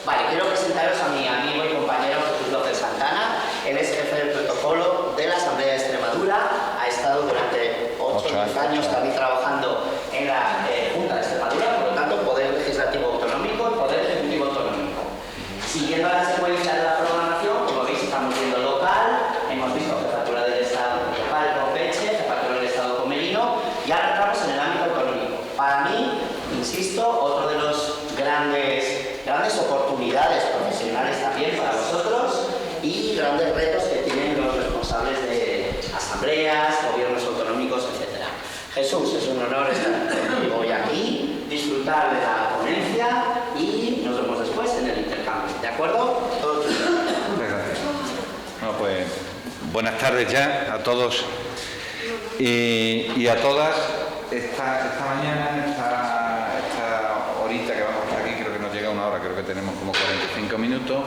Vale, quiero presentaros a mi amigo y compañero Jesús López Santana. Él es jefe del protocolo de la Asamblea de Extremadura. Ha estado durante 8 o 10 años también trabajando en la Junta de Extremadura, por lo tanto, Poder Legislativo Autonómico y Poder Ejecutivo Autonómico. Siguiendo la secuencia de la programación, como veis, estamos viendo local, hemos visto Jefatura del Estado local con Peche, Jefatura del Estado con Merino, y ahora entramos en el ámbito autonómico. Para mí, insisto, otro de los grandes oportunidades profesionales también para vosotros y grandes retos que tienen los responsables de asambleas, gobiernos autonómicos, etc. Jesús, es un honor estar contigo hoy aquí, disfrutar de la ponencia y nos vemos después en el intercambio. ¿De acuerdo? Todo tuyo. Muchas gracias. Bueno, pues buenas tardes ya a todos y a todas. Esta mañana, esta horita que vamos a estar aquí, creo que nos llega una hora, creo que tenemos como 45 minutos.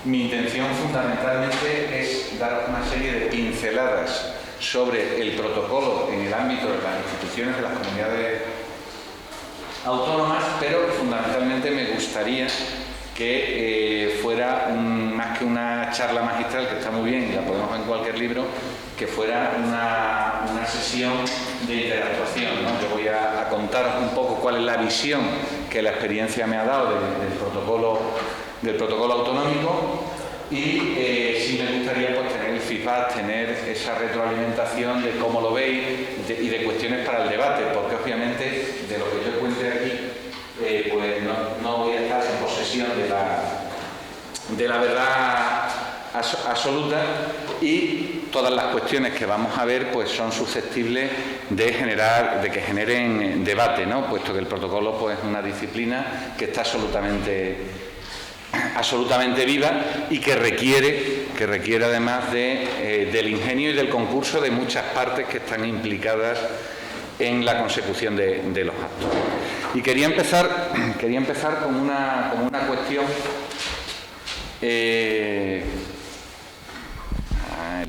Mi intención fundamentalmente es dar una serie de pinceladas sobre el protocolo en el ámbito de las instituciones de las comunidades autónomas, pero fundamentalmente me gustaría que fuera más que una charla magistral, que está muy bien y la podemos ver en cualquier libro, que fuera una sesión de interactuación, ¿no? Yo voy a contaros un poco cuál es la visión que la experiencia me ha dado del protocolo autonómico y sí me gustaría pues tener el feedback, tener esa retroalimentación de cómo lo veis y de cuestiones para el debate, porque obviamente de lo que yo cuente aquí pues no voy a estar en posesión de la verdad absoluta y todas las cuestiones que vamos a ver pues son susceptibles de que generen debate, ¿no? Puesto que el protocolo pues es una disciplina que está absolutamente viva y que requiere además del ingenio y del concurso de muchas partes que están implicadas en la consecución de los actos. Y quería empezar con una cuestión. El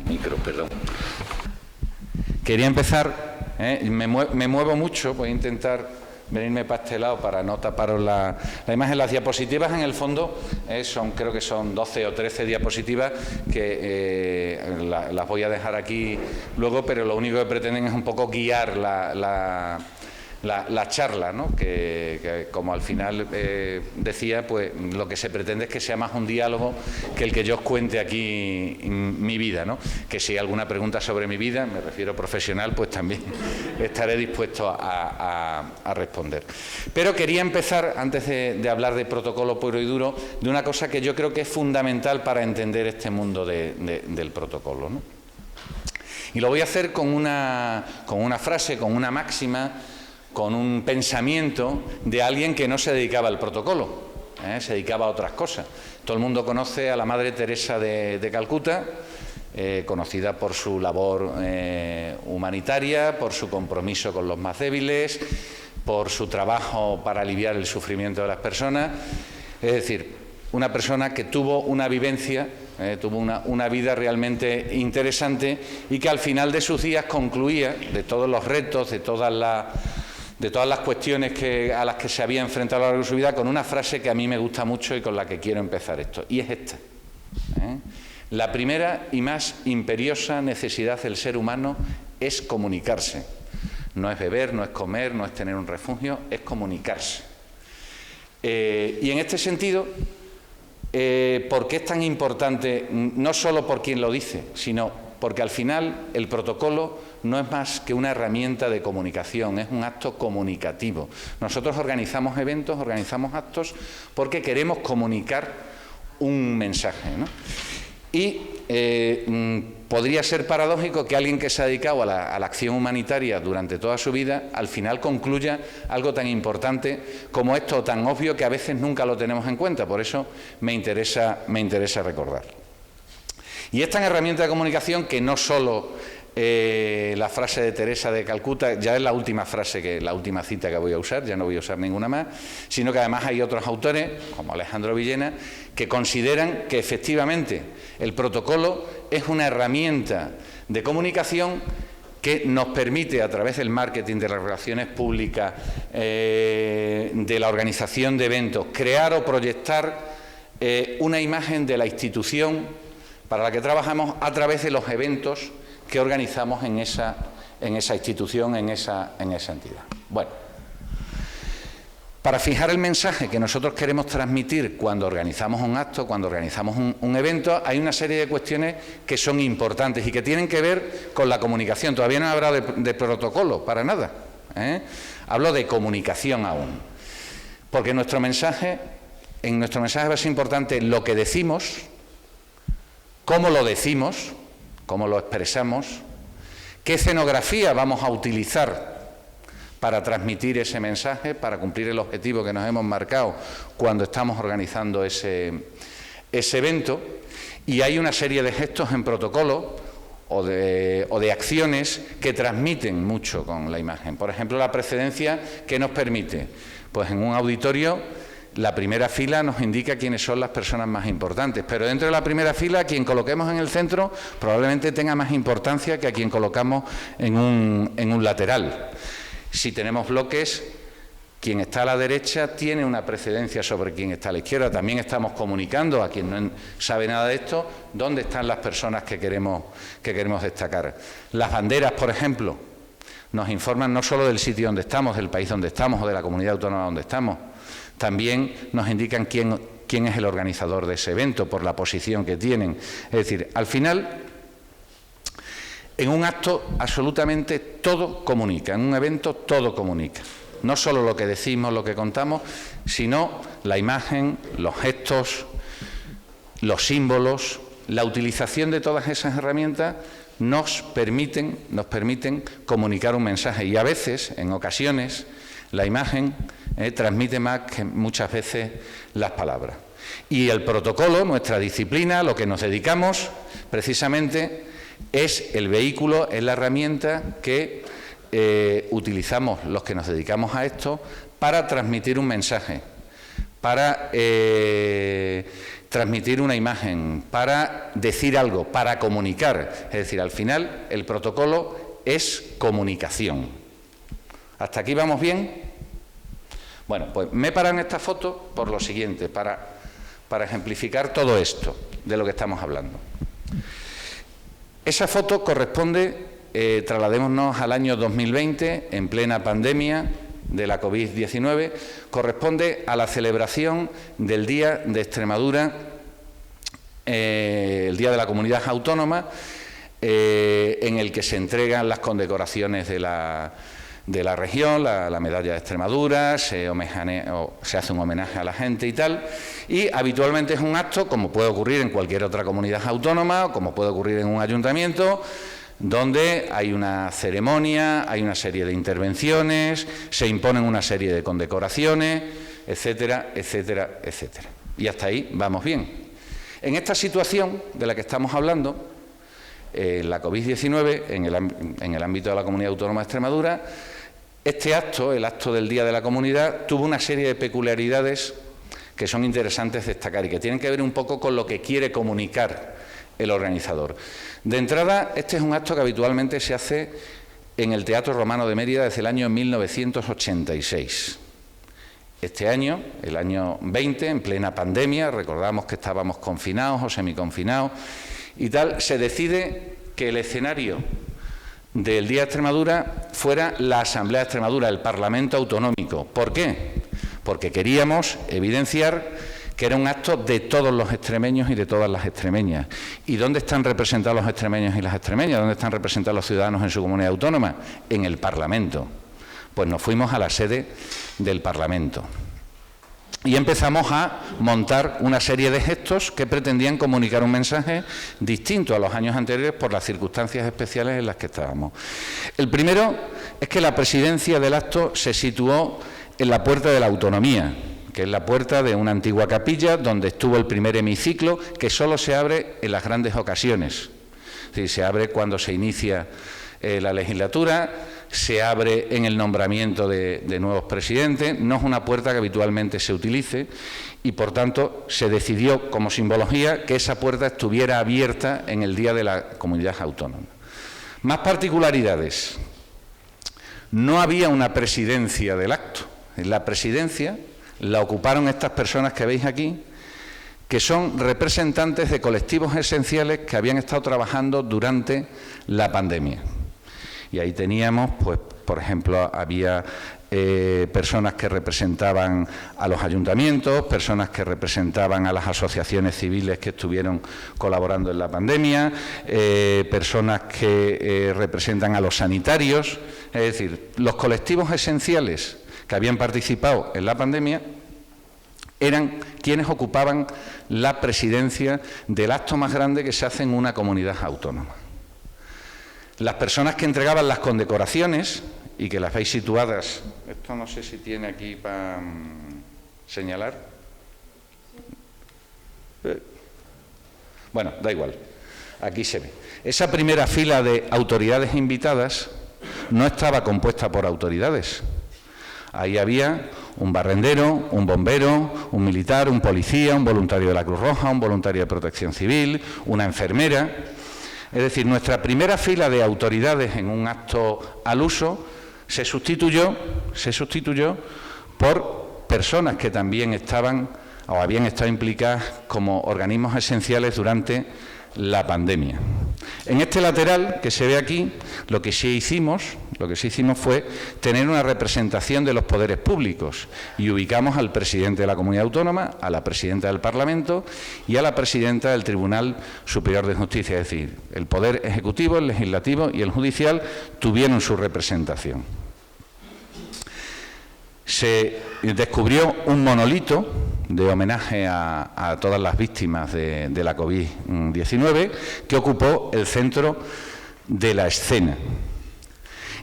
micro, perdón. Quería empezar, me muevo mucho, voy a intentar venirme para este lado para no taparos la imagen. Las diapositivas en el fondo creo que son 12 o 13 diapositivas que las voy a dejar aquí luego, pero lo único que pretenden es un poco guiar la charla, ¿no? Que como al final decía, pues lo que se pretende es que sea más un diálogo que el que yo os cuente aquí mi vida, ¿no? Que si hay alguna pregunta sobre mi vida, me refiero profesional, pues también estaré dispuesto a responder. Pero quería empezar, antes de hablar de protocolo puro y duro, de una cosa que yo creo que es fundamental para entender este mundo del protocolo, ¿no? Y lo voy a hacer con una frase, con una máxima, con un pensamiento de alguien que no se dedicaba al protocolo, se dedicaba a otras cosas. Todo el mundo conoce a la Madre Teresa de Calcuta, conocida por su labor humanitaria, por su compromiso con los más débiles, por su trabajo para aliviar el sufrimiento de las personas. Es decir, una persona que tuvo una vivencia, tuvo una vida realmente interesante y que al final de sus días concluía, de todos los retos, de todas las cuestiones a las que se había enfrentado a lo largo de su vida, con una frase que a mí me gusta mucho y con la que quiero empezar esto, y es esta. La primera y más imperiosa necesidad del ser humano es comunicarse. No es beber, no es comer, no es tener un refugio, es comunicarse. Y en este sentido, ¿por qué es tan importante? No solo por quien lo dice, sino porque al final el protocolo no es más que una herramienta de comunicación, es un acto comunicativo. Nosotros organizamos eventos, organizamos actos porque queremos comunicar un mensaje, ¿no? Y podría ser paradójico que alguien que se ha dedicado a la acción humanitaria durante toda su vida, al final concluya algo tan importante como esto, tan obvio que a veces nunca lo tenemos en cuenta. Por eso me interesa recordar. Y esta herramienta de comunicación que no solo la frase de Teresa de Calcuta, ya es la última cita que voy a usar, ya no voy a usar ninguna más, sino que además hay otros autores, como Alejandro Villena, que consideran que efectivamente el protocolo es una herramienta de comunicación que nos permite, a través del marketing, de las relaciones públicas, de la organización de eventos, crear o proyectar una imagen de la institución para la que trabajamos a través de los eventos que organizamos en esa institución, en esa entidad. Bueno, para fijar el mensaje que nosotros queremos transmitir cuando organizamos un acto, cuando organizamos un evento, hay una serie de cuestiones que son importantes y que tienen que ver con la comunicación. Todavía no he hablado de protocolo, para nada, ¿eh? Hablo de comunicación aún. Porque en nuestro mensaje va a ser importante lo que decimos, cómo lo decimos, cómo lo expresamos, qué escenografía vamos a utilizar para transmitir ese mensaje, para cumplir el objetivo que nos hemos marcado cuando estamos organizando ese evento. Y hay una serie de gestos en protocolo o de acciones que transmiten mucho con la imagen. Por ejemplo, la precedencia que nos permite, pues en un auditorio, la primera fila nos indica quiénes son las personas más importantes, pero dentro de la primera fila, quien coloquemos en el centro probablemente tenga más importancia que a quien colocamos en un lateral. Si tenemos bloques, quien está a la derecha tiene una precedencia sobre quien está a la izquierda. También estamos comunicando a quien no sabe nada de esto dónde están las personas que queremos destacar. Las banderas, por ejemplo, nos informan no solo del sitio donde estamos, del país donde estamos o de la comunidad autónoma donde estamos, también nos indican quién es el organizador de ese evento por la posición que tienen. Es decir, al final, en un acto absolutamente todo comunica, en un evento todo comunica. No solo lo que decimos, lo que contamos, sino la imagen, los gestos, los símbolos, la utilización de todas esas herramientas nos permiten comunicar un mensaje. Y a veces, en ocasiones, la imagen transmite más que muchas veces las palabras. Y el protocolo, nuestra disciplina, lo que nos dedicamos, precisamente, es el vehículo, es la herramienta que utilizamos los que nos dedicamos a esto para transmitir un mensaje, para transmitir una imagen, para decir algo, para comunicar. Es decir, al final el protocolo es comunicación. ¿Hasta aquí vamos bien? Bueno, pues me he parado en esta foto por lo siguiente, para ejemplificar todo esto de lo que estamos hablando. Esa foto corresponde, trasladémonos al año 2020, en plena pandemia de la COVID-19, corresponde a la celebración del Día de Extremadura, el Día de la Comunidad Autónoma, en el que se entregan las condecoraciones de la región, la medalla de Extremadura, se hace un homenaje a la gente y tal, y habitualmente es un acto, como puede ocurrir en cualquier otra comunidad autónoma, o como puede ocurrir en un ayuntamiento, donde hay una ceremonia, hay una serie de intervenciones, se imponen una serie de condecoraciones, etcétera, etcétera, etcétera. Y hasta ahí vamos bien. En esta situación de la que estamos hablando, la COVID-19, en el ámbito de la Comunidad Autónoma de Extremadura, este acto, el acto del Día de la Comunidad, tuvo una serie de peculiaridades que son interesantes destacar y que tienen que ver un poco con lo que quiere comunicar el organizador. De entrada, este es un acto que habitualmente se hace en el Teatro Romano de Mérida desde el año 1986. Este año, el año 20, en plena pandemia, recordamos que estábamos confinados o semiconfinados y tal, se decide que el escenario del Día de Extremadura fuera la Asamblea de Extremadura, el Parlamento Autonómico. ¿Por qué? Porque queríamos evidenciar que era un acto de todos los extremeños y de todas las extremeñas. ¿Y dónde están representados los extremeños y las extremeñas? ¿Dónde están representados los ciudadanos en su comunidad autónoma? En el Parlamento. Pues nos fuimos a la sede del Parlamento. Y empezamos a montar una serie de gestos que pretendían comunicar un mensaje distinto a los años anteriores por las circunstancias especiales en las que estábamos. El primero es que la presidencia del acto se situó en la Puerta de la Autonomía, que es la puerta de una antigua capilla donde estuvo el primer hemiciclo, que solo se abre en las grandes ocasiones. Es decir, se abre cuando se inicia la legislatura, se abre en el nombramiento de nuevos presidentes, no es una puerta que habitualmente se utilice y, por tanto, se decidió como simbología que esa puerta estuviera abierta en el Día de la Comunidad Autónoma. Más particularidades. No había una presidencia del acto. La presidencia la ocuparon estas personas que veis aquí, que son representantes de colectivos esenciales que habían estado trabajando durante la pandemia. Y ahí teníamos, pues, por ejemplo, había personas que representaban a los ayuntamientos, personas que representaban a las asociaciones civiles que estuvieron colaborando en la pandemia, personas que representan a los sanitarios, es decir, los colectivos esenciales que habían participado en la pandemia eran quienes ocupaban la presidencia del acto más grande que se hace en una comunidad autónoma. Las personas que entregaban las condecoraciones y que las veis situadas, esto no sé si tiene aquí para señalar. Bueno, da igual, aquí se ve. Esa primera fila de autoridades invitadas no estaba compuesta por autoridades. Ahí había un barrendero, un bombero, un militar, un policía, un voluntario de la Cruz Roja, un voluntario de Protección Civil, una enfermera. Es decir, nuestra primera fila de autoridades en un acto al uso se sustituyó por personas que también estaban o habían estado implicadas como organismos esenciales durante la pandemia. En este lateral que se ve aquí, lo que sí hicimos fue tener una representación de los poderes públicos y ubicamos al presidente de la Comunidad Autónoma, a la presidenta del Parlamento y a la presidenta del Tribunal Superior de Justicia. Es decir, el Poder Ejecutivo, el Legislativo y el Judicial tuvieron su representación. Se descubrió un monolito de homenaje a todas las víctimas de la COVID-19 que ocupó el centro de la escena.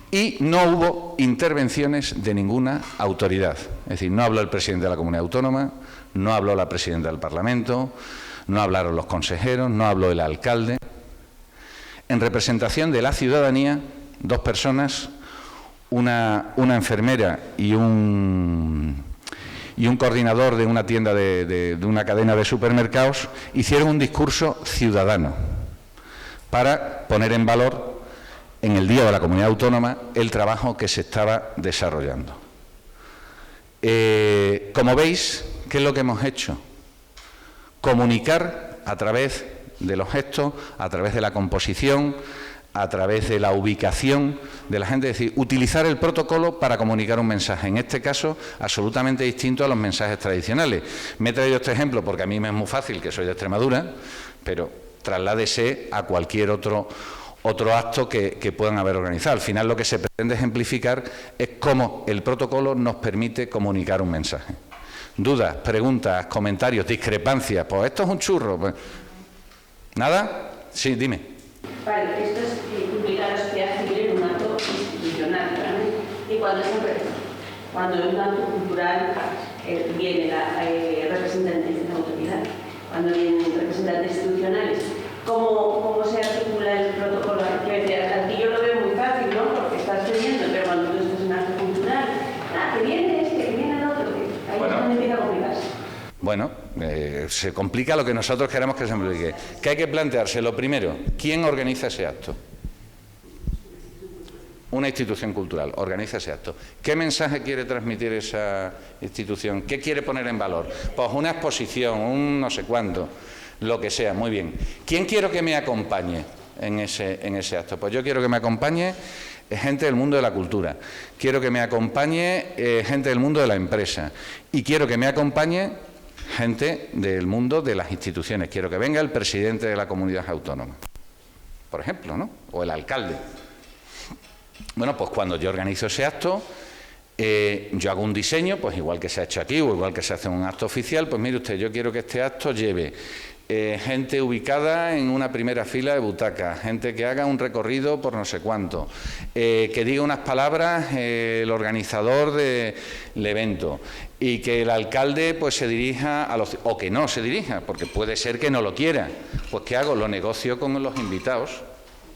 Y no hubo intervenciones de ninguna autoridad. Es decir, no habló el presidente de la Comunidad Autónoma, no habló la presidenta del Parlamento, no hablaron los consejeros, no habló el alcalde. En representación de la ciudadanía, dos personas, una enfermera y un coordinador de una tienda de una cadena de supermercados, hicieron un discurso ciudadano para poner en valor en el Día de la Comunidad Autónoma el trabajo que se estaba desarrollando. Como veis, ¿qué es lo que hemos hecho? Comunicar a través de los gestos, a través de la composición, a través de la ubicación de la gente, es decir, utilizar el protocolo para comunicar un mensaje, en este caso absolutamente distinto a los mensajes tradicionales. Me he traído este ejemplo porque a mí me es muy fácil, que soy de Extremadura, pero trasládese a cualquier otro acto que puedan haber organizado. Al final lo que se pretende ejemplificar es cómo el protocolo nos permite comunicar un mensaje. Dudas, preguntas, comentarios, discrepancias, pues esto es un churro. Pues, ¿nada? Sí, dime. Vale, esto es implicar a la sociedad civil en un acto institucional, realmente. Y cuando en un acto cultural viene representantes de la autoridad, cuando vienen representantes institucionales, ¿cómo se articula el protocolo? Aquí yo lo veo muy fácil, ¿no? Porque estás teniendo, pero cuando tú estás en un acto cultural, que viene este, que viene el otro, que ahí es donde empieza a complicarse. Bueno, se complica lo que nosotros queremos que se complique. ¿Qué hay que plantearse? Lo primero, ¿quién organiza ese acto? Una institución cultural organiza ese acto. ¿Qué mensaje quiere transmitir esa institución? ¿Qué quiere poner en valor? Pues una exposición, un no sé cuánto, lo que sea, muy bien. ¿Quién quiero que me acompañe en ese acto? Pues yo quiero que me acompañe gente del mundo de la cultura, quiero que me acompañe gente del mundo de la empresa y quiero que me acompañe gente del mundo de las instituciones. Quiero que venga el presidente de la comunidad autónoma, por ejemplo, ¿no? O el alcalde. Bueno, pues cuando yo organizo ese acto, yo hago un diseño, pues igual que se ha hecho aquí o igual que se hace en un acto oficial, pues mire usted, yo quiero que este acto lleve gente ubicada en una primera fila de butacas, gente que haga un recorrido por no sé cuánto, que diga unas palabras el organizador del evento y que el alcalde pues se dirija a los... o que no se dirija, porque puede ser que no lo quiera. Pues ¿qué hago? Lo negocio con los invitados.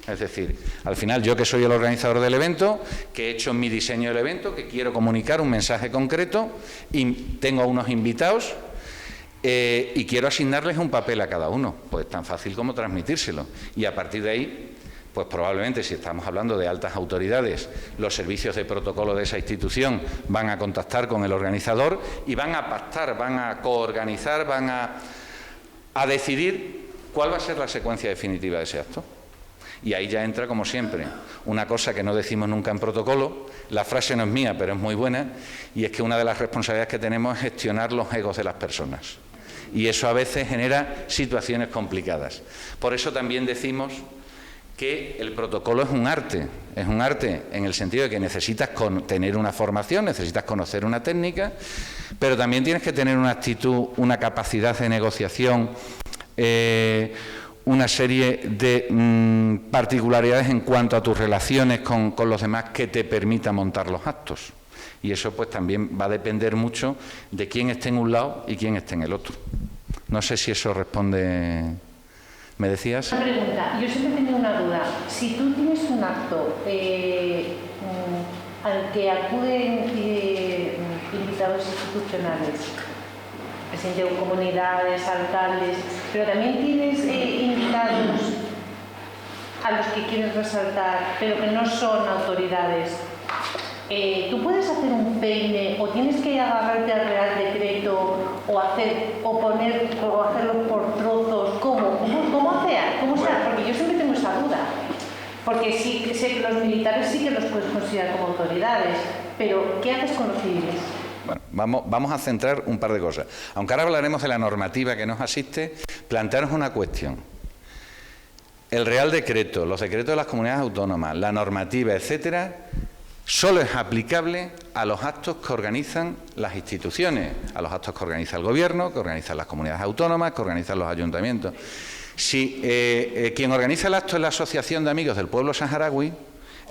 Es decir, al final yo que soy el organizador del evento, que he hecho mi diseño del evento, que quiero comunicar un mensaje concreto y tengo a unos invitados y quiero asignarles un papel a cada uno, pues tan fácil como transmitírselo. Y a partir de ahí, pues probablemente si estamos hablando de altas autoridades, los servicios de protocolo de esa institución van a contactar con el organizador y van a pactar, van a coorganizar, van a a decidir cuál va a ser la secuencia definitiva de ese acto. Y ahí ya entra, como siempre, una cosa que no decimos nunca en protocolo, la frase no es mía, pero es muy buena, y es que una de las responsabilidades que tenemos es gestionar los egos de las personas. Y eso a veces genera situaciones complicadas. Por eso también decimos que el protocolo es un arte en el sentido de que necesitas tener una formación, necesitas conocer una técnica, pero también tienes que tener una actitud, una capacidad de negociación, una serie de particularidades en cuanto a tus relaciones con los demás que te permita montar los actos. Y eso pues también va a depender mucho de quién esté en un lado y quién esté en el otro. No sé si eso responde... ¿Me decías? Una pregunta. Yo siempre he tenido una duda. Si tú tienes un acto al que acuden invitados institucionales, presidentes de comunidades, alcaldes, pero también tienes invitados a los que quieres resaltar, pero que no son autoridades, ¿tú puedes hacer un peine o tienes que agarrarte al Real Decreto o hacerlo por trozos? ¿Cómo sea? Porque yo siempre tengo esa duda. Porque sí sé que los militares sí que los puedes considerar como autoridades, pero ¿qué haces con los civiles? Bueno, vamos a centrar un par de cosas. Aunque ahora hablaremos de la normativa que nos asiste, plantearos una cuestión. El Real Decreto, los decretos de las comunidades autónomas, la normativa, etcétera, solo es aplicable a los actos que organizan las instituciones, a los actos que organiza el Gobierno, que organizan las comunidades autónomas, que organizan los ayuntamientos. Si quien organiza el acto es la Asociación de Amigos del Pueblo Saharaui,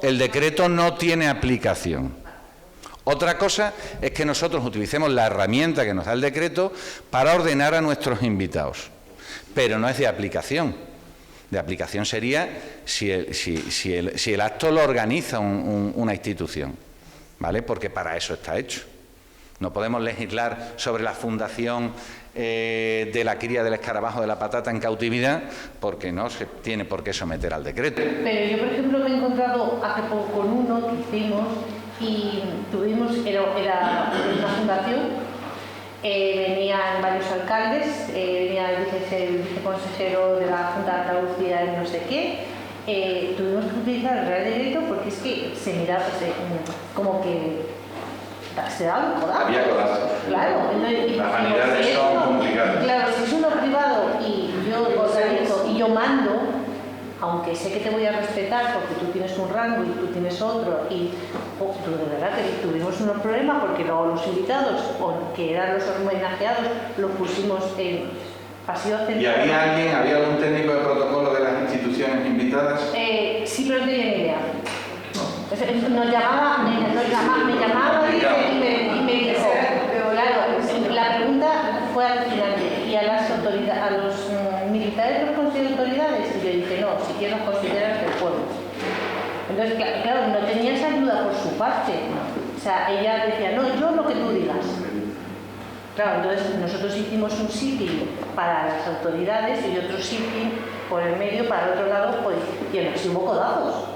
el decreto no tiene aplicación. Otra cosa es que nosotros utilicemos la herramienta que nos da el decreto para ordenar a nuestros invitados, pero no es de aplicación. De aplicación sería si el acto lo organiza una institución, ¿vale? Porque para eso está hecho. No podemos legislar sobre la fundación de la cría del escarabajo de la patata en cautividad porque no se tiene por qué someter al decreto. Pero yo, por ejemplo, me he encontrado hace poco con uno que hicimos y era una fundación. Venían varios alcaldes, venía el viceconsejero de la Junta de Andalucía y no sé qué. Tuvimos que utilizar el Real Decreto porque es que se miraba como que se daba un codazo. Había codazo. Claro. Las vanidades son complicadas. Claro, si es uno privado y yo organizo y yo mando, aunque sé que te voy a respetar porque tú tienes un rango y tú tienes otro, y de verdad que tuvimos unos problemas porque luego los invitados, que eran los homenajeados, los pusimos en pasillo central. ¿Y había algún técnico de protocolo de las instituciones invitadas? Sí, pero no tenía ni idea. Me llamaba y me dijo, claro, la pregunta fue alucinante. Y a los militares los considero autoridades, y yo dije, no, si quiero considerar que el pueblo. Entonces, claro, no tenía esa ayuda por su parte. O sea, ella decía, no, yo lo que tú digas. Claro, entonces nosotros hicimos un sitio para las autoridades y otro sitio por el medio para el otro lado, pues, y en los hubo codazos.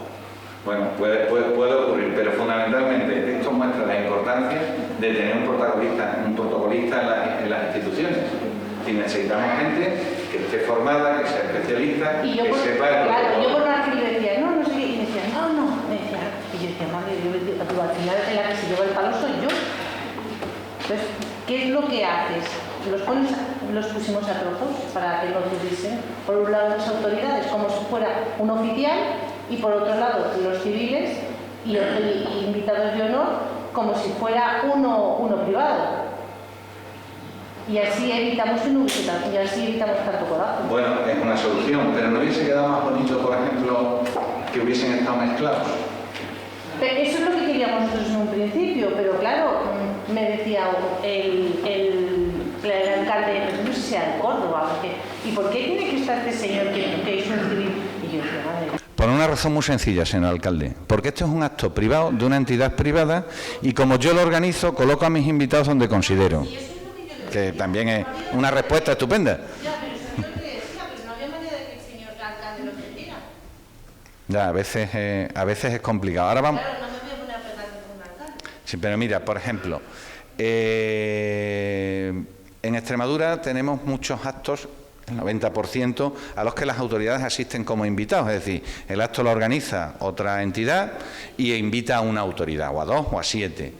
Bueno, puede ocurrir, pero fundamentalmente esto muestra la importancia de tener un protocolista en las instituciones. Y necesitamos gente que esté formada, que sea especialista, y que sepa el protocolo. Claro, yo por la que le decía, no sé qué, y me decía, no, me decía, y yo decía, madre, al final en la que se lleva el palo soy yo. Entonces, ¿qué es lo que haces? Los pusimos a trozos para que no tuviesen, por un lado las autoridades, como si fuera un oficial, y por otro lado los civiles y invitados de honor, como si fuera uno privado. Y así evitamos tanto codazo. Bueno, es una solución, pero ¿no hubiese quedado más bonito, por ejemplo, que hubiesen estado mezclados? Pero eso es lo que queríamos nosotros en un principio, pero claro, me decía el alcalde, no sé si era de Córdoba, ¿y por qué tiene que estar este señor que es un civil? Y yo decía, madre. Por una razón muy sencilla, señor alcalde, porque esto es un acto privado de una entidad privada y como yo lo organizo, coloco a mis invitados donde considero. Que también es una respuesta estupenda. Ya, pero eso es lo que decía, pero no había manera de que el señor alcalde lo entendiera. Ya, a veces es complicado. Ahora vamos... Claro, no me voy a poner a pegarme con un alcalde. Sí, pero mira, por ejemplo, en Extremadura tenemos muchos actos el 90%, a los que las autoridades asisten como invitados. Es decir, el acto lo organiza otra entidad y invita a una autoridad, o a 2 o a 7.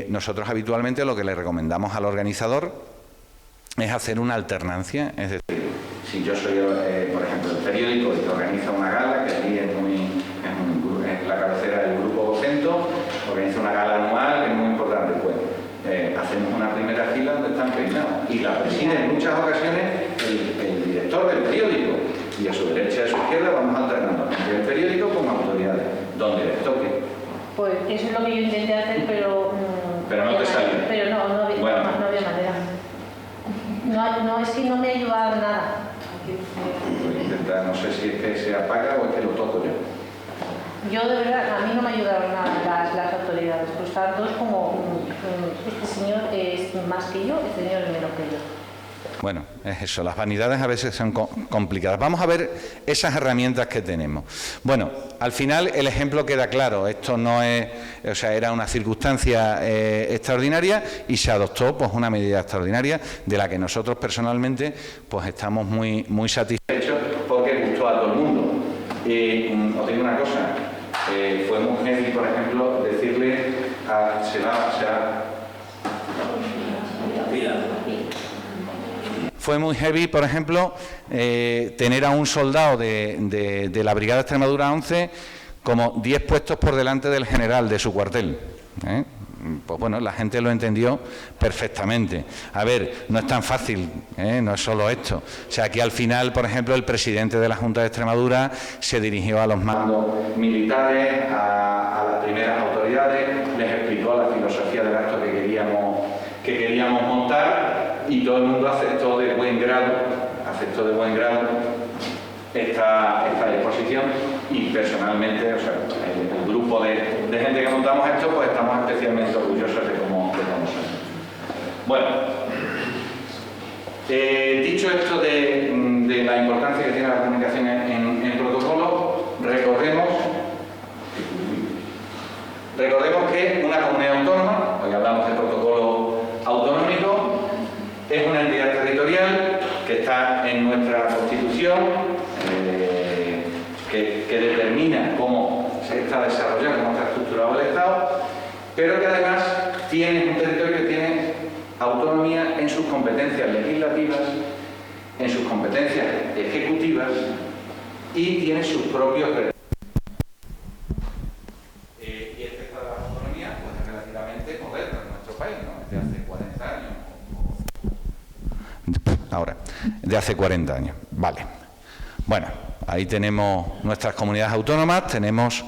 Nosotros habitualmente lo que le recomendamos al organizador es hacer una alternancia. Es decir, si yo soy, por ejemplo, el periódico que organiza una gala, que allí es la cabecera del grupo Vocento, organiza una gala anual que es muy importante, pues hacemos una primera fila donde están peinados y la preside en muchas ocasiones el director del periódico, y a su derecha y a su izquierda vamos alternando entre el periódico con autoridades, donde les toque. Pues eso es lo que yo intenté hacer, pero no te salió. Pero no había manera. No, es que no me ha ayudado nada. No sé si es que se apaga o es que lo toco yo. Yo de verdad, a mí no me ayudaron nada las autoridades, pues estaban todos como, este señor es más que yo, este señor es menos que yo. Bueno, es eso, las vanidades a veces son complicadas. Vamos a ver esas herramientas que tenemos. Bueno, al final el ejemplo queda claro, esto no es, o sea, era una circunstancia extraordinaria y se adoptó pues una medida extraordinaria de la que nosotros personalmente pues estamos muy satisfechos porque gustó a todo el mundo. Os digo una cosa, fue muy heavy, por ejemplo, decirle a... Fue muy heavy, por ejemplo, tener a un soldado de la Brigada Extremadura 11 como 10 puestos por delante del general de su cuartel. Pues bueno, la gente lo entendió perfectamente. A ver, no es tan fácil, no es solo esto. O sea, que al final, por ejemplo, el presidente de la Junta de Extremadura se dirigió a los mandos militares, a las primeras autoridades, les explicó la filosofía del acto que queríamos montar, y todo el mundo aceptó de buen grado esta disposición, y personalmente, o sea, el grupo de gente que montamos esto, pues estamos especialmente orgullosos de cómo somos. Bueno, dicho esto de la importancia que tiene la comunicación en protocolo, recordemos que una comunidad autónoma, hoy hablamos de protocolo autonómico, es una entidad territorial que está en nuestra Constitución, que determina cómo se está desarrollando, cómo está estructurado el Estado, pero que además tiene un territorio que tiene autonomía en sus competencias legislativas, en sus competencias ejecutivas y tiene sus propios recursos. Y este estado de autonomía pues, es relativamente moderno en nuestro país, ¿no? Desde hace 40 años. Ahora, de hace 40 años. Vale. Bueno, ahí tenemos nuestras comunidades autónomas, tenemos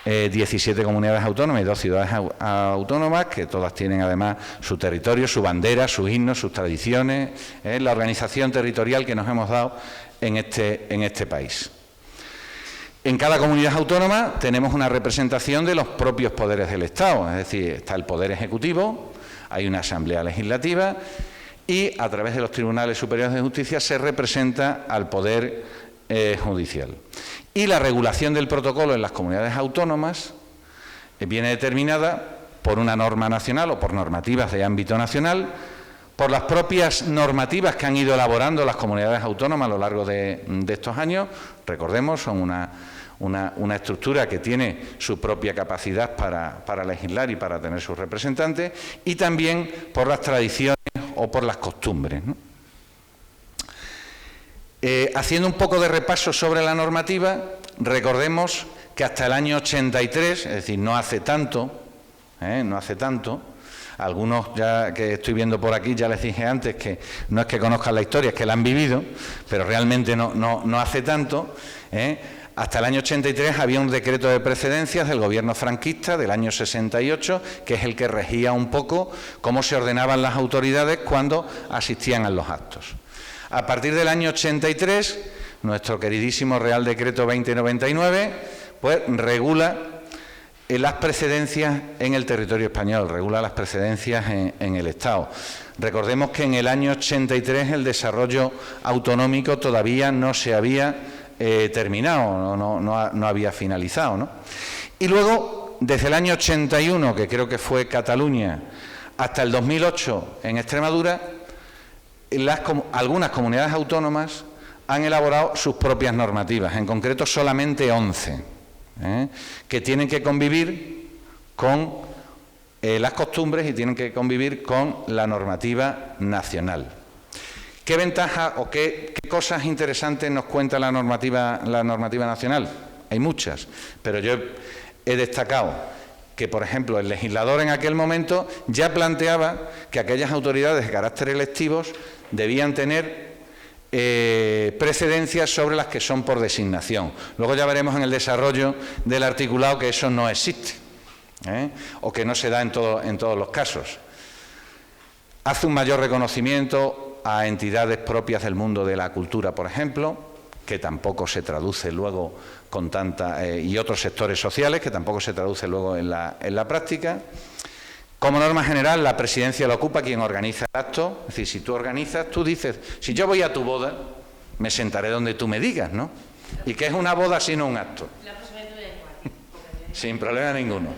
17 comunidades autónomas y 2 ciudades autónomas, que todas tienen además su territorio, su bandera, sus himnos, sus tradiciones, la organización territorial que nos hemos dado en este país. En cada comunidad autónoma tenemos una representación de los propios poderes del Estado, es decir, está el Poder Ejecutivo, hay una Asamblea Legislativa y a través de los Tribunales Superiores de Justicia se representa al Poder Judicial. Y la regulación del protocolo en las comunidades autónomas viene determinada por una norma nacional o por normativas de ámbito nacional, por las propias normativas que han ido elaborando las comunidades autónomas a lo largo de estos años. Recordemos, son una estructura que tiene su propia capacidad para legislar y para tener sus representantes, y también por las tradiciones o por las costumbres, ¿no? Haciendo un poco de repaso sobre la normativa, recordemos que hasta el año 83, es decir, no hace tanto, algunos ya que estoy viendo por aquí, ya les dije antes que no es que conozcan la historia, es que la han vivido, pero realmente no hace tanto, hasta el año 83 había un decreto de precedencias del gobierno franquista del año 68, que es el que regía un poco cómo se ordenaban las autoridades cuando asistían a los actos. A partir del año 83, nuestro queridísimo Real Decreto 2099, pues regula las precedencias en el territorio español, regula las precedencias en el Estado. Recordemos que en el año 83 el desarrollo autonómico todavía no se había terminado, no había finalizado, ¿no? Y luego, desde el año 81, que creo que fue Cataluña, hasta el 2008 en Extremadura, algunas comunidades autónomas han elaborado sus propias normativas, en concreto solamente 11, que tienen que convivir con las costumbres y tienen que convivir con la normativa nacional. ¿Qué ventajas o qué cosas interesantes nos cuenta la normativa nacional? Hay muchas, pero yo he destacado que, por ejemplo, el legislador en aquel momento ya planteaba que aquellas autoridades de carácter electivos debían tener precedencias sobre las que son por designación. Luego ya veremos en el desarrollo del articulado que eso no existe, o que no se da en todos los casos. Hace un mayor reconocimiento a entidades propias del mundo de la cultura, por ejemplo, que tampoco se traduce luego con y otros sectores sociales, que tampoco se traduce luego en la práctica. Como norma general, la presidencia la ocupa quien organiza el acto. Es decir, si tú organizas, tú dices, si yo voy a tu boda, me sentaré donde tú me digas, ¿no? ¿Y qué es una boda sino un acto? Sin problema ninguno.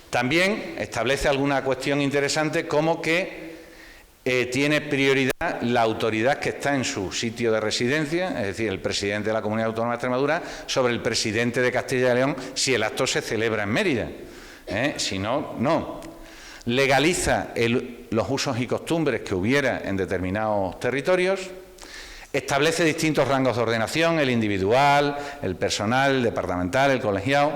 También establece alguna cuestión interesante, como que tiene prioridad la autoridad que está en su sitio de residencia, es decir, el presidente de la Comunidad Autónoma de Extremadura, sobre el presidente de Castilla y León si el acto se celebra en Mérida. Si no, no. Legaliza los usos y costumbres que hubiera en determinados territorios. Establece distintos rangos de ordenación, el individual, el personal, el departamental, el colegiado.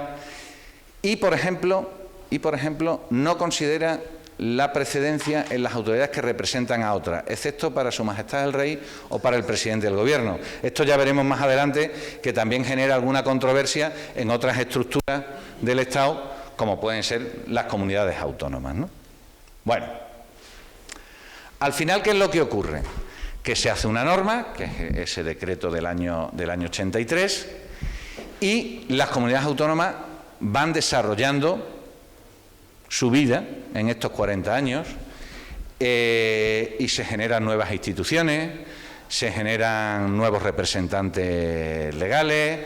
Y, por ejemplo, no considera la precedencia en las autoridades que representan a otras, excepto para Su Majestad el Rey o para el presidente del Gobierno. Esto ya veremos más adelante, que también genera alguna controversia en otras estructuras del Estado, como pueden ser las comunidades autónomas, ¿no? Bueno, al final, ¿qué es lo que ocurre? Que se hace una norma, que es ese decreto del año 83, y las comunidades autónomas van desarrollando su vida en estos 40 años y se generan nuevas instituciones, se generan nuevos representantes legales,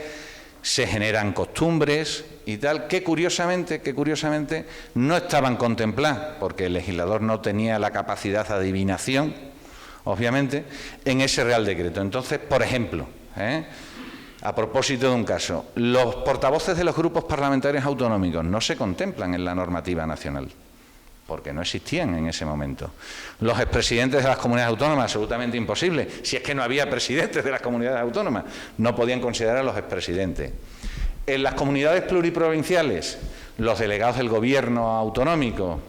se generan costumbres y tal, que curiosamente no estaban contempladas, porque el legislador no tenía la capacidad de adivinación, obviamente, en ese Real Decreto. Entonces, por ejemplo, a propósito de un caso, los portavoces de los grupos parlamentarios autonómicos no se contemplan en la normativa nacional, porque no existían en ese momento. Los expresidentes de las comunidades autónomas, absolutamente imposible, si es que no había presidentes de las comunidades autónomas, no podían considerar a los expresidentes. En las comunidades pluriprovinciales, los delegados del gobierno autonómico,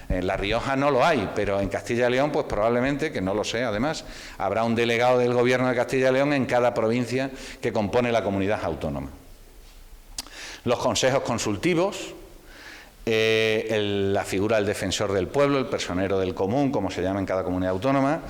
en La Rioja no lo hay, pero en Castilla y León, pues probablemente, que no lo sé, además, habrá un delegado del Gobierno de Castilla y León en cada provincia que compone la comunidad autónoma. Los consejos consultivos, la figura del defensor del pueblo, el personero del común, como se llama en cada comunidad autónoma,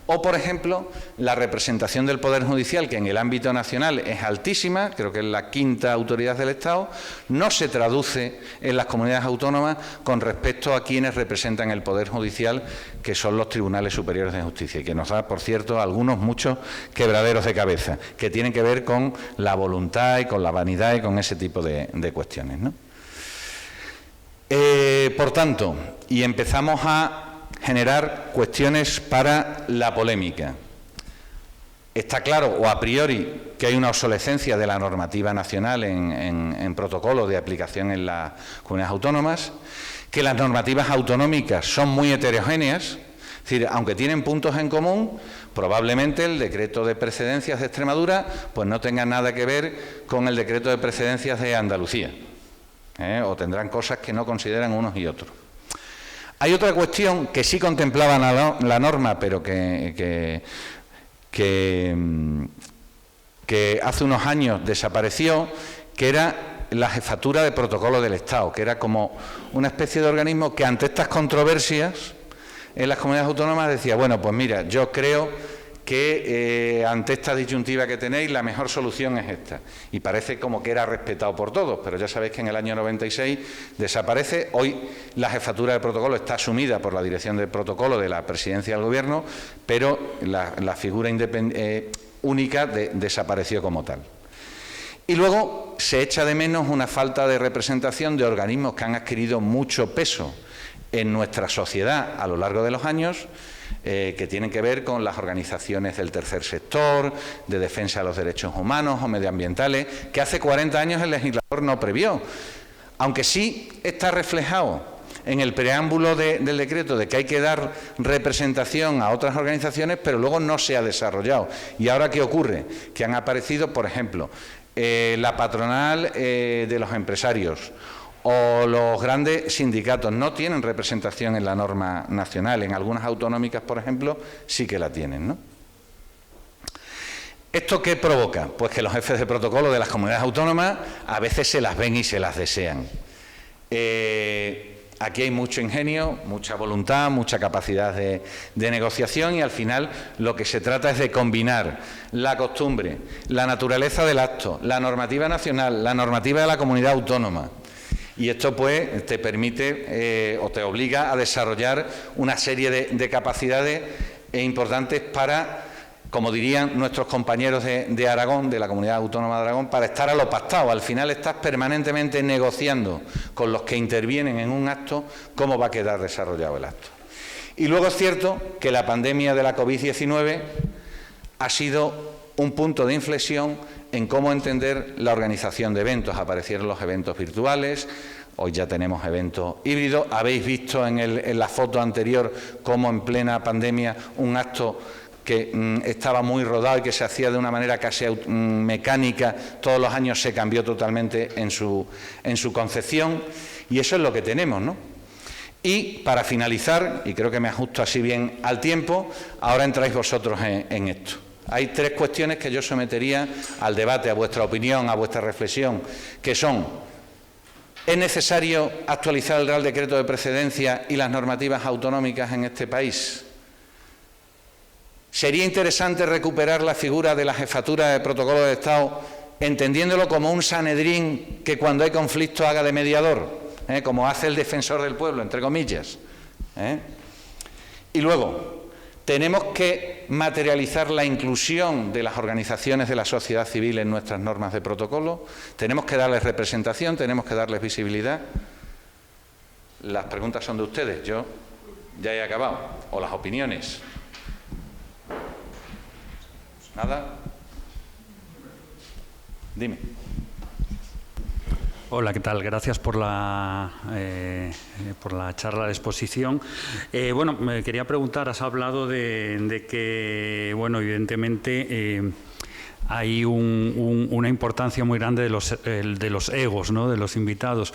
o, por ejemplo, la representación del Poder Judicial, que en el ámbito nacional es altísima, creo que es la quinta autoridad del Estado, no se traduce en las comunidades autónomas con respecto a quienes representan el Poder Judicial, que son los tribunales superiores de justicia, y que nos da, por cierto, muchos quebraderos de cabeza, que tienen que ver con la voluntad y con la vanidad y con ese tipo de cuestiones, ¿no? Por tanto, y empezamos a generar cuestiones para la polémica. Está claro, o a priori, que hay una obsolescencia de la normativa nacional en protocolo de aplicación en las comunidades autónomas, que las normativas autonómicas son muy heterogéneas, es decir, aunque tienen puntos en común, probablemente el decreto de precedencias de Extremadura pues no tenga nada que ver con el decreto de precedencias de Andalucía, o tendrán cosas que no consideran unos y otros. Hay otra cuestión que sí contemplaba la norma, pero que hace unos años desapareció, que era la jefatura de protocolo del Estado, que era como una especie de organismo que ante estas controversias en las comunidades autónomas decía, bueno, pues mira, yo creo que ante esta disyuntiva que tenéis, la mejor solución es esta. Y parece como que era respetado por todos, pero ya sabéis que en el año 96 desaparece. Hoy la jefatura de protocolo está asumida por la dirección de protocolo de la presidencia del Gobierno, pero la figura única desapareció como tal. Y luego se echa de menos una falta de representación de organismos que han adquirido mucho peso en nuestra sociedad a lo largo de los años, que tienen que ver con las organizaciones del tercer sector, de defensa de los derechos humanos o medioambientales, que hace 40 años el legislador no previó, aunque sí está reflejado en el preámbulo del decreto de que hay que dar representación a otras organizaciones, pero luego no se ha desarrollado. ¿Y ahora qué ocurre? Que han aparecido, por ejemplo, la patronal de los empresarios o los grandes sindicatos no tienen representación en la norma nacional. En algunas autonómicas, por ejemplo, sí que la tienen, ¿no? ¿Esto qué provoca? Pues que los jefes de protocolo de las comunidades autónomas a veces se las ven y se las desean. Aquí hay mucho ingenio, mucha voluntad, mucha capacidad de negociación y al final lo que se trata es de combinar la costumbre, la naturaleza del acto, la normativa nacional, la normativa de la comunidad autónoma. Y esto pues te permite o te obliga a desarrollar una serie de capacidades importantes para, como dirían nuestros compañeros de Aragón, de la Comunidad Autónoma de Aragón, para estar a lo pactado. Al final estás permanentemente negociando con los que intervienen en un acto cómo va a quedar desarrollado el acto. Y luego es cierto que la pandemia de la COVID-19 ha sido un punto de inflexión en cómo entender la organización de eventos. Aparecieron los eventos virtuales, hoy ya tenemos eventos híbridos. Habéis visto en la foto anterior cómo en plena pandemia un acto que estaba muy rodado y que se hacía de una manera casi mecánica, todos los años se cambió totalmente en su concepción, y eso es lo que tenemos, ¿no? Y para finalizar, y creo que me ajusto así bien al tiempo, ahora entráis vosotros en esto. Hay tres cuestiones que yo sometería al debate, a vuestra opinión, a vuestra reflexión, que son: ¿es necesario actualizar el Real Decreto de Precedencia y las normativas autonómicas en este país? ¿Sería interesante recuperar la figura de la jefatura de protocolo de Estado, entendiéndolo como un Sanedrín que cuando hay conflicto haga de mediador, como hace el defensor del pueblo, entre comillas? Y luego, tenemos que materializar la inclusión de las organizaciones de la sociedad civil en nuestras normas de protocolo. Tenemos que darles representación, tenemos que darles visibilidad. Las preguntas son de ustedes, yo ya he acabado. O las opiniones. ¿Nada? Dime. Hola, ¿qué tal? Gracias por la charla de exposición. Bueno, me quería preguntar, has hablado de que, bueno, evidentemente hay una importancia muy grande de los egos, ¿no?, de los invitados.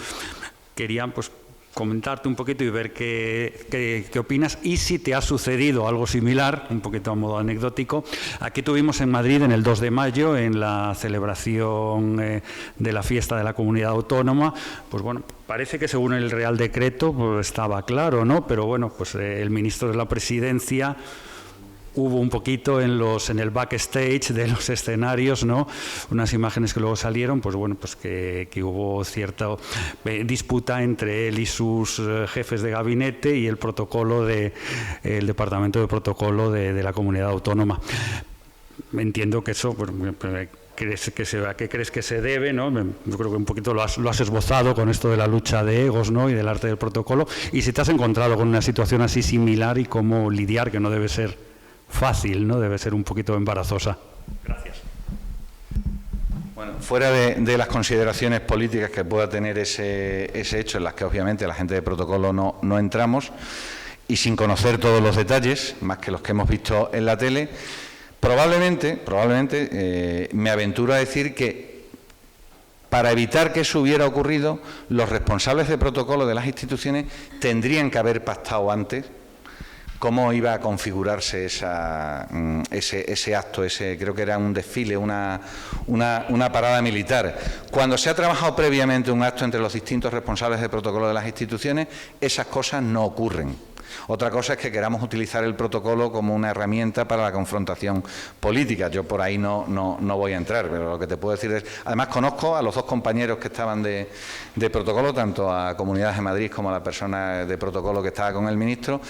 Quería, pues, comentarte un poquito y ver qué opinas y si te ha sucedido algo similar, un poquito a modo anecdótico. Aquí tuvimos en Madrid, en el 2 de mayo, en la celebración de la fiesta de la Comunidad Autónoma, pues bueno, parece que según el Real Decreto pues estaba claro, ¿no? Pero bueno, pues el ministro de la Presidencia hubo un poquito en el backstage de los escenarios, ¿no?, unas imágenes que luego salieron, pues bueno, pues que hubo cierta disputa entre él y sus jefes de gabinete y el protocolo el departamento de protocolo de la Comunidad Autónoma. Entiendo que eso, pues, ¿a qué crees que se debe, ¿no? Yo creo que un poquito lo has esbozado con esto de la lucha de egos, ¿no?, y del arte del protocolo, y si te has encontrado con una situación así similar y cómo lidiar, que no debe ser fácil, ¿no?, debe ser un poquito embarazosa. Gracias. Bueno, fuera de las consideraciones políticas que pueda tener ese hecho, en las que obviamente la gente de protocolo no entramos, y sin conocer todos los detalles, más que los que hemos visto en la tele, probablemente me aventuro a decir que para evitar que eso hubiera ocurrido, los responsables de protocolo de las instituciones tendrían que haber pactado antes cómo iba a configurarse ese acto, creo que era un desfile, una parada militar. Cuando se ha trabajado previamente un acto entre los distintos responsables de protocolo de las instituciones, esas cosas no ocurren. Otra cosa es que queramos utilizar el protocolo como una herramienta para la confrontación política. Yo por ahí no voy a entrar, pero lo que te puedo decir es, además conozco a los dos compañeros que estaban de protocolo, tanto a Comunidades de Madrid como a la persona de protocolo que estaba con el ministro,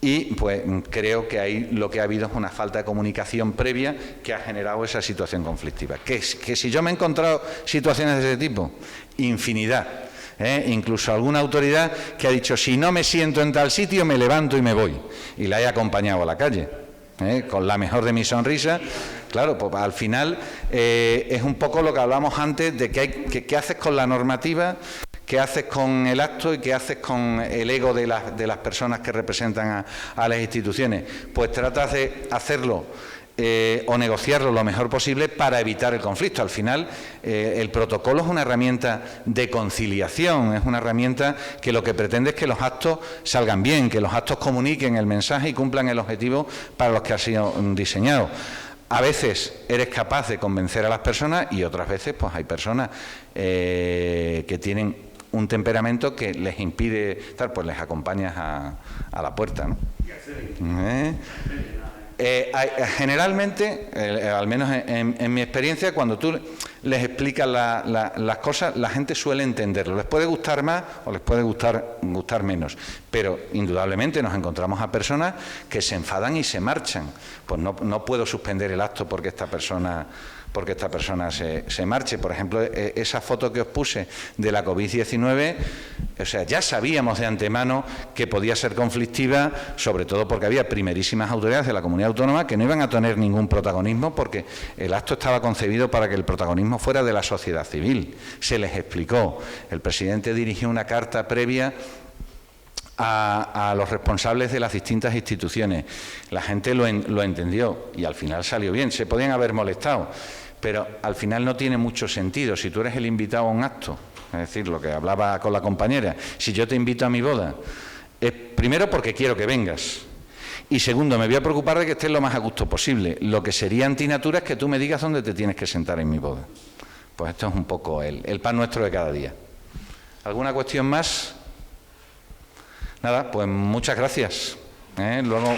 y pues creo que ahí lo que ha habido es una falta de comunicación previa que ha generado esa situación conflictiva. Que si yo me he encontrado situaciones de ese tipo, infinidad. Incluso alguna autoridad que ha dicho, si no me siento en tal sitio, me levanto y me voy. Y la he acompañado a la calle, con la mejor de mi sonrisa. Claro, pues al final es un poco lo que hablamos antes de qué haces con la normativa, qué haces con el acto y qué haces con el ego de las personas que representan a las instituciones. Pues tratas de hacerlo o negociarlo lo mejor posible para evitar el conflicto. Al final, el protocolo es una herramienta de conciliación, es una herramienta que lo que pretende es que los actos salgan bien, que los actos comuniquen el mensaje y cumplan el objetivo para los que ha sido diseñado. A veces eres capaz de convencer a las personas y otras veces pues hay personas que tienen un temperamento que les impide estar, pues les acompañas a la puerta, ¿no? Generalmente, al menos en mi experiencia, cuando tú les explicas las cosas, la gente suele entenderlo. Les puede gustar más o les puede gustar menos, pero indudablemente nos encontramos a personas que se enfadan y se marchan. Pues no puedo suspender el acto porque esta persona se marche. Por ejemplo, esa foto que os puse de la COVID-19, o sea, ya sabíamos de antemano que podía ser conflictiva, sobre todo porque había primerísimas autoridades de la comunidad autónoma que no iban a tener ningún protagonismo porque el acto estaba concebido para que el protagonismo fuera de la sociedad civil. Se les explicó. El presidente dirigió una carta previa a los responsables de las distintas instituciones. La gente lo entendió y al final salió bien. Se podían haber molestado, pero al final no tiene mucho sentido. Si tú eres el invitado a un acto, es decir, lo que hablaba con la compañera, si yo te invito a mi boda, es primero porque quiero que vengas y segundo, me voy a preocupar de que estés lo más a gusto posible. Lo que sería antinatura es que tú me digas dónde te tienes que sentar en mi boda. Pues esto es un poco el pan nuestro de cada día. ¿Alguna cuestión más? Nada, pues muchas gracias. Luego...